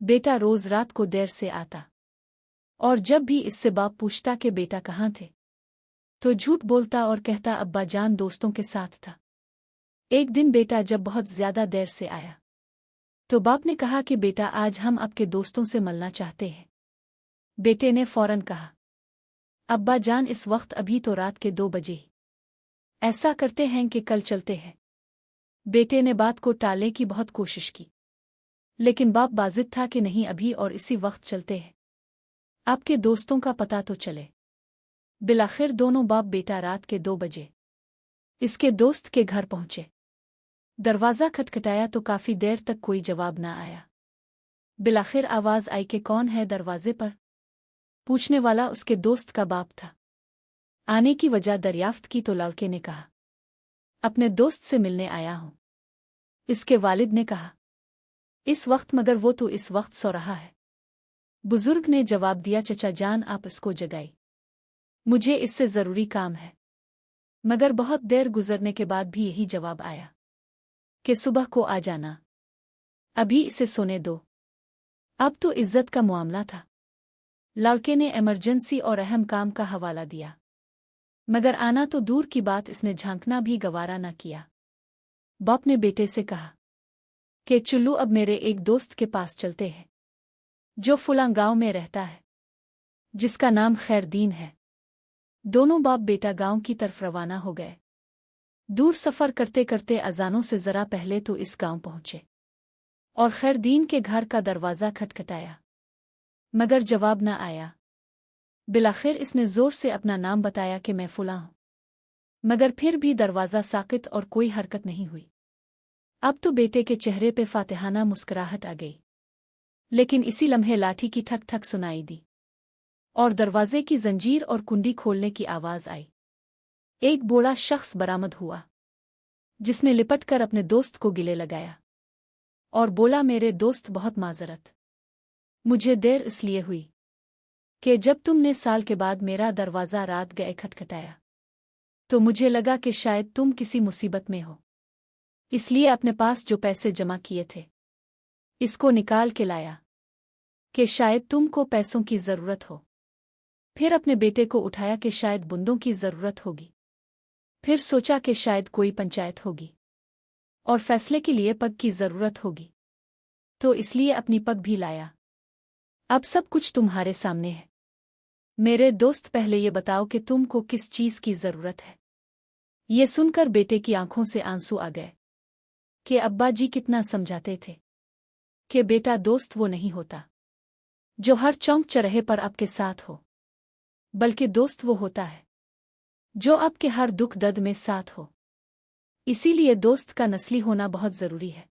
बेटा रोज रात को देर से आता, और जब भी इससे बाप पूछता कि बेटा कहाँ थे, तो झूठ बोलता और कहता अब्बा जान दोस्तों के साथ था। एक दिन बेटा जब बहुत ज्यादा देर से आया, तो बाप ने कहा कि बेटा आज हम आपके दोस्तों से मिलना चाहते हैं। बेटे ने फौरन कहा अब्बा जान इस वक्त अभी तो रात के 2 बजे ही, ऐसा करते हैं कि कल चलते हैं। बेटे ने बात को टालने की बहुत कोशिश की, लेकिन बाप बाजिद था कि नहीं अभी और इसी वक्त चलते हैं, आपके दोस्तों का पता तो चले। बिलाखिर दोनों बाप बेटा रात के 2 बजे इसके दोस्त के घर पहुंचे। दरवाज़ा खटखटाया तो काफी देर तक कोई जवाब ना आया। बिलाखिर आवाज आई कि कौन है दरवाजे पर। पूछने वाला उसके दोस्त का बाप था। आने की वजह दरियाफ्त की तो लड़के ने कहा अपने दोस्त से मिलने आया हूं। इसके वालिद ने कहा इस वक्त, मगर वो तो इस वक्त सो रहा है। बुजुर्ग ने जवाब दिया चचा जान आप इसको जगाई, मुझे इससे जरूरी काम है। मगर बहुत देर गुजरने के बाद भी यही जवाब आया कि सुबह को आ जाना, अभी इसे सोने दो। अब तो इज्जत का मामला था। लड़के ने इमरजेंसी और अहम काम का हवाला दिया, मगर आना तो दूर की बात इसने झांकना भी गवारा न किया। बाप ने बेटे से कहा कि चुल्लू अब मेरे एक दोस्त के पास चलते हैं जो फुलां गांव में रहता है, जिसका नाम खैरदीन है। दोनों बाप बेटा गांव की तरफ रवाना हो गए। दूर सफर करते करते अजानों से जरा पहले तो इस गांव पहुंचे और खैरदीन के घर का दरवाज़ा खटखटाया, मगर जवाब न आया। बिलाखिर इसने जोर से अपना नाम बताया कि मैं फुला हूं, मगर फिर भी दरवाज़ा साकित और कोई हरकत नहीं हुई। अब तो बेटे के चेहरे पे फातिहाना मुस्कुराहट आ गई, लेकिन इसी लम्हे लाठी की ठक ठक सुनाई दी और दरवाजे की जंजीर और कुंडी खोलने की आवाज आई। एक बूढ़ा शख्स बरामद हुआ, जिसने लिपट कर अपने दोस्त को गिले लगाया और बोला मेरे दोस्त बहुत माजरत, मुझे देर इसलिए हुई कि जब तुमने साल के बाद मेरा दरवाज़ा रात गए खटखटाया तो मुझे लगा कि शायद तुम किसी मुसीबत में हो, इसलिए अपने पास जो पैसे जमा किए थे इसको निकाल के लाया कि शायद तुमको पैसों की ज़रूरत हो। फिर अपने बेटे को उठाया कि शायद बुंदों की ज़रूरत होगी। फिर सोचा कि शायद कोई पंचायत होगी और फैसले के लिए पग की ज़रूरत होगी, तो इसलिए अपनी पग भी लाया। अब सब कुछ तुम्हारे सामने है। मेरे दोस्त पहले ये बताओ कि तुमको किस चीज़ की ज़रूरत है। ये सुनकर बेटे की आंखों से आंसू आ गए कि अब्बा जी कितना समझाते थे कि बेटा दोस्त वो नहीं होता जो हर चौंक चरहे पर आपके साथ हो, बल्कि दोस्त वो होता है जो आपके हर दुख दर्द में साथ हो। इसीलिए दोस्त का नस्ली होना बहुत ज़रूरी है।